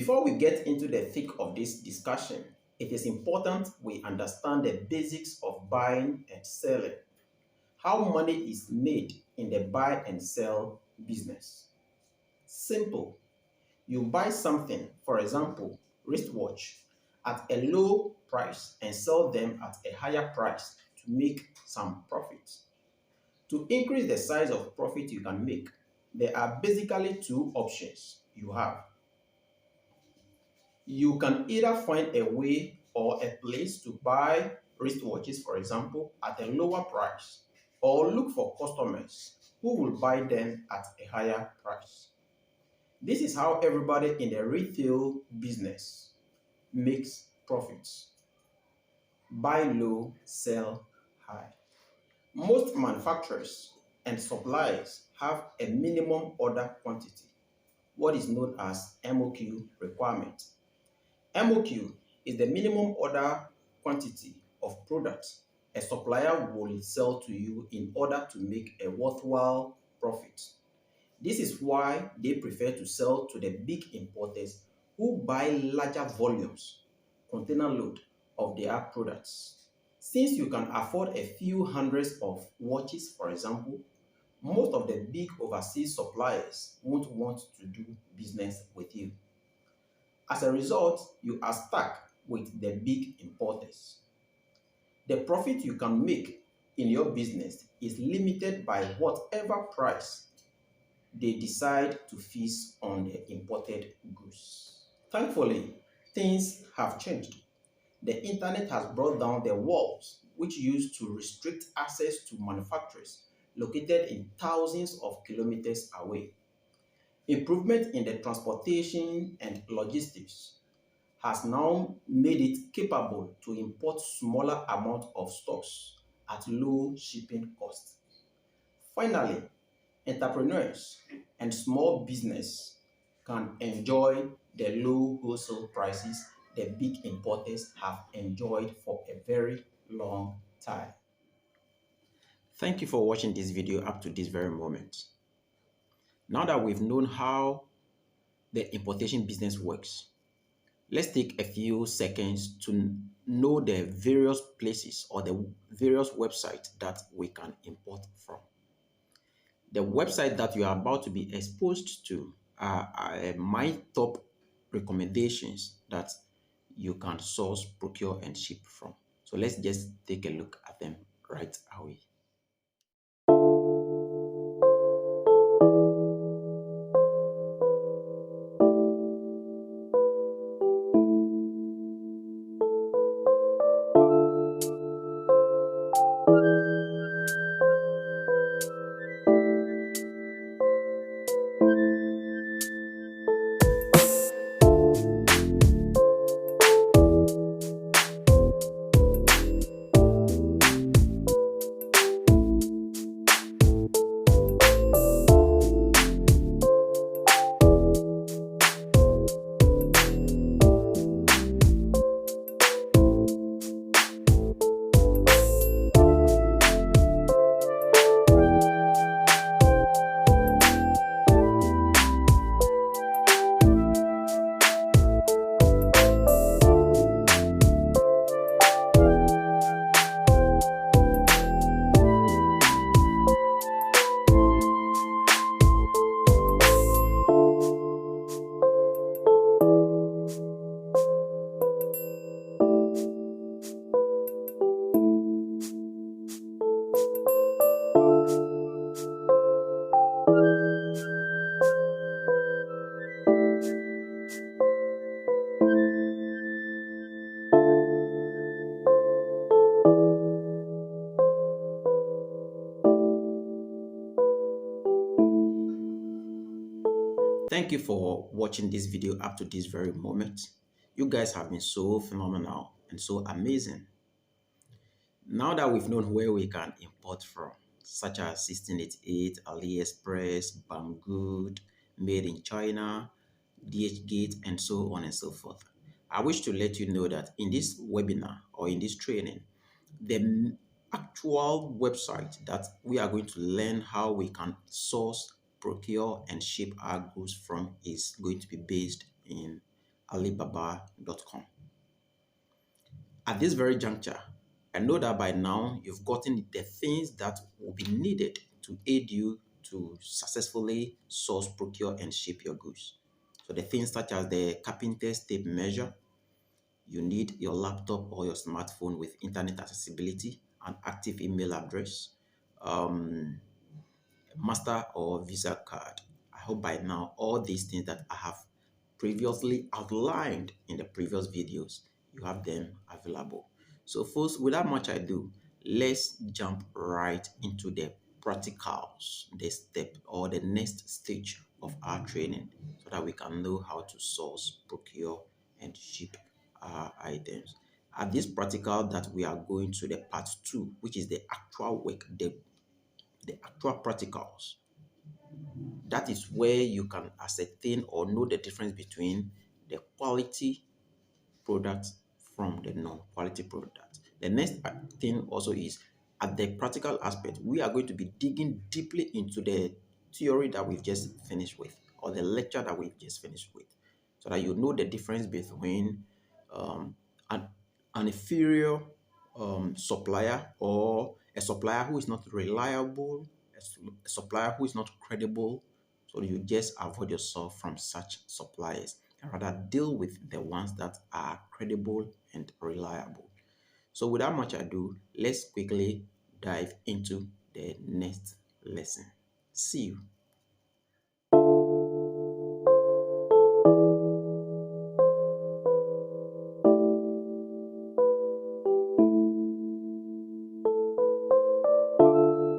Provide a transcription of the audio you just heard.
Before we get into the thick of this discussion, it is important we understand the basics of buying and selling, how money is made in the buy and sell business. Simple. You buy something, for example, wristwatch, at a low price and sell them at a higher price to make some profit. To increase the size of profit you can make, there are basically two options you have. You can either find a way or a place to buy wristwatches, for example, at a lower price, or look for customers who will buy them at a higher price. This is how everybody in the retail business makes profits. Buy low, sell high. Most manufacturers and suppliers have a minimum order quantity, what is known as MOQ requirement. MOQ is the minimum order quantity of products a supplier will sell to you in order to make a worthwhile profit. This is why they prefer to sell to the big importers who buy larger volumes, container load, of their products. Since you can afford a few hundreds of watches, for example, most of the big overseas suppliers won't want to do business with you. As a result, you are stuck with the big importers. The profit you can make in your business is limited by whatever price they decide to fix on the imported goods. Thankfully, things have changed. The internet has brought down the walls which used to restrict access to manufacturers located in thousands of kilometers away. Improvement in the transportation and logistics has now made it capable to import smaller amount of stocks at low shipping costs. Finally, entrepreneurs and small business can enjoy the low wholesale prices the big importers have enjoyed for a very long time. Thank you for watching this video up to this very moment. Now that we've known how the importation business works, let's take a few seconds to know the various places or the various websites that we can import from. The website that you are about to be exposed to are my top recommendations that you can source, procure, and ship from. So let's just take a look at them right away. Thank you for watching this video up to this very moment. You guys have been so phenomenal and so amazing. Now that we've known where we can import from, such as 1688, AliExpress, Banggood, Made in China, DHgate, and so on and so forth, I wish to let you know that in this webinar or in this training, the actual website that we are going to learn how we can source, procure, and ship our goods from is going to be based in alibaba.com. At this very juncture, I know that by now you've gotten the things that will be needed to aid you to successfully source, procure, and ship your goods. So the things such as the carpenter's tape measure, you need your laptop or your smartphone with internet accessibility, an active email address, um, Master or Visa card. I hope by now all these things that I have previously outlined in the previous videos, you have them available. So folks, without much ado, let's jump right into the practicals, the step or the next stage of our training so that we can know how to source, procure, and ship our items. At this practical that we are going to the part 2, which is the actual work, the actual practicals. That is where you can ascertain or know the difference between the quality product from the non-quality product. The next thing also is at the practical aspect, we are going to be digging deeply into the theory that we've just finished with or the lecture that we've just finished with so that you know the difference between um, an, an inferior supplier or a supplier who is not reliable, a supplier who is not credible. So you just avoid yourself from such suppliers and rather deal with the ones that are credible and reliable. So without much ado, let's quickly dive into the next lesson. See you.